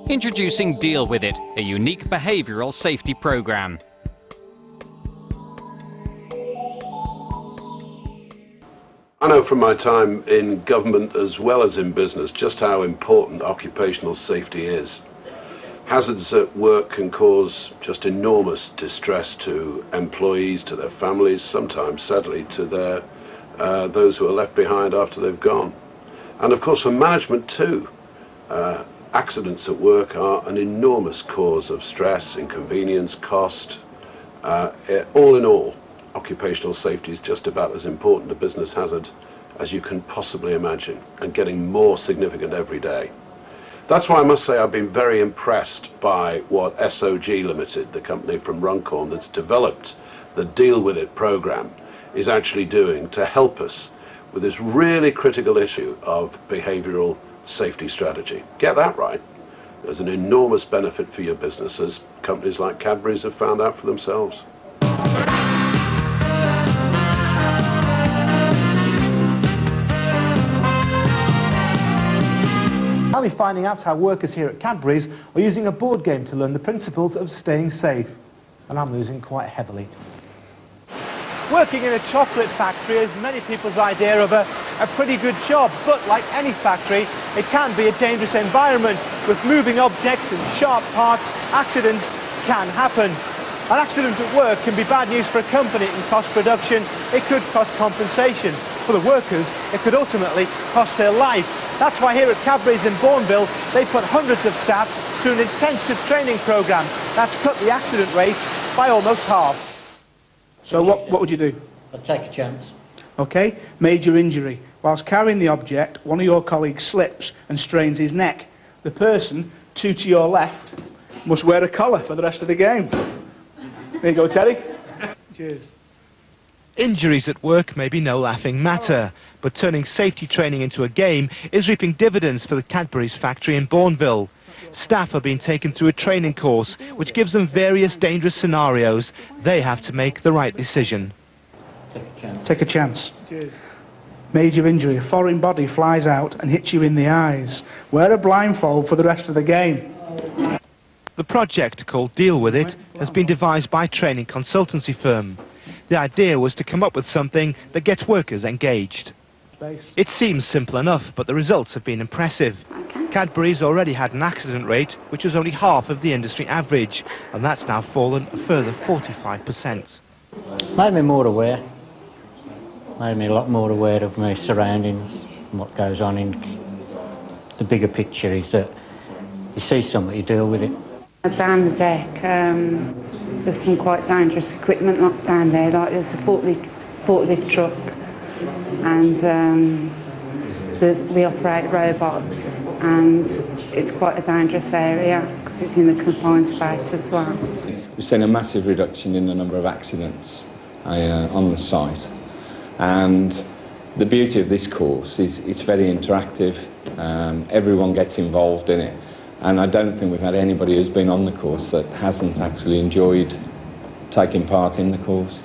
Introducing Deal With It, a unique behavioural safety programme. I know from my time in government as well as in business just how important occupational safety is. Hazards at work can cause just enormous distress to employees, to their families, sometimes sadly to those who are left behind after they've gone. And of course for management too. Accidents at work are an enormous cause of stress, inconvenience, cost. All in all, occupational safety is just about as important a business hazard as you can possibly imagine, and getting more significant every day. That's why I must say I've been very impressed by what SOG Ltd, the company from Runcorn that's developed the Deal With It programme, is actually doing to help us with this really critical issue of behavioural safety strategy. Get that right. There's an enormous benefit for your business, as companies like Cadbury's have found out for themselves. I'll be finding out how workers here at Cadbury's are using a board game to learn the principles of staying safe. And I'm losing quite heavily. Working in a chocolate factory is many people's idea of a pretty good job, but like any factory, it can be a dangerous environment. With moving objects and sharp parts, accidents can happen. An accident at work can be bad news for a company. It can cost production, it could cost compensation. For the workers, it could ultimately cost their life. That's why here at Cadbury's in Bourneville, they put hundreds of staff through an intensive training programme that's cut the accident rate by almost half. So what would you do? I'd take a chance. Okay, major injury. Whilst carrying the object, one of your colleagues slips and strains his neck. The person, two to your left, must wear a collar for the rest of the game. There you go, Teddy. Cheers. Injuries at work may be no laughing matter, but turning safety training into a game is reaping dividends for the Cadbury's factory in Bourneville. Staff are being taken through a training course which gives them various dangerous scenarios. They have to make the right decision. Take a chance. Cheers. Major injury. A foreign body flies out and hits you in the eyes. Wear a blindfold for the rest of the game. The project, called Deal With It, has been devised by a training consultancy firm. The idea was to come up with something that gets workers engaged. It seems simple enough, but the results have been impressive. Cadbury's already had an accident rate which was only half of the industry average, and that's now fallen a further 45%. Made me more aware. Made me a lot more aware of my surroundings and what goes on in the bigger picture is that you see something, you deal with it. Down the deck, there's some quite dangerous equipment locked down there, like there's a forklift truck, and we operate robots, and it's quite a dangerous area because it's in the confined space as well. We've seen a massive reduction in the number of accidents on the site, and the beauty of this course is it's very interactive. Everyone gets involved in it. And I don't think we've had anybody who's been on the course that hasn't actually enjoyed taking part in the course.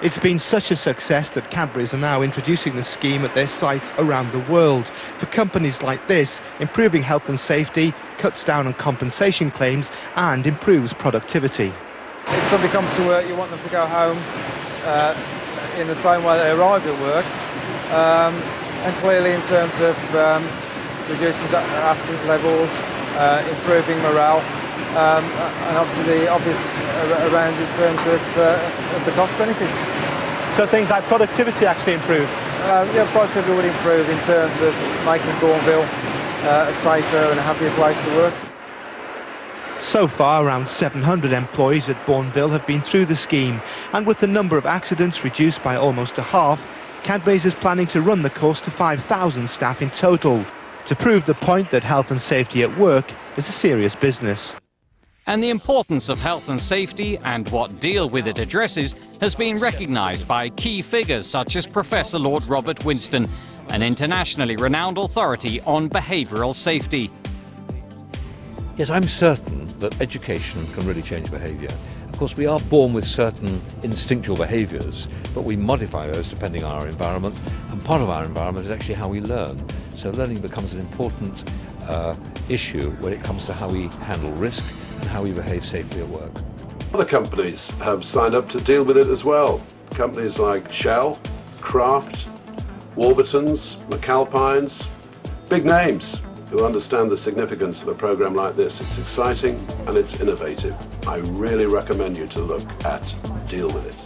It's been such a success that Cadbury's are now introducing the scheme at their sites around the world. For companies like this, improving health and safety cuts down on compensation claims and improves productivity. If somebody comes to work, you want them to go home in the same way they arrived at work. And clearly in terms of reducing absent levels, improving morale, and obviously the obvious around in terms of the cost benefits. So things like productivity actually improve? Yeah, productivity would improve in terms of making Bourneville a safer and a happier place to work. So far, around 700 employees at Bourneville have been through the scheme, and with the number of accidents reduced by almost a half, Cadbury's is planning to run the course to 5,000 staff in total, to prove the point that health and safety at work is a serious business. And the importance of health and safety and what Deal With It addresses has been recognised by key figures such as Professor Lord Robert Winston, an internationally renowned authority on behavioural safety. Yes, I'm certain that education can really change behaviour. Of course, we are born with certain instinctual behaviours, but we modify those depending on our environment, and part of our environment is actually how we learn. So learning becomes an important issue when it comes to how we handle risk and how we behave safely at work. Other companies have signed up to deal with it as well. Companies like Shell, Kraft, Warburton's, McAlpines, big names who understand the significance of a program like this. It's exciting and it's innovative. I really recommend you to look at Deal With It.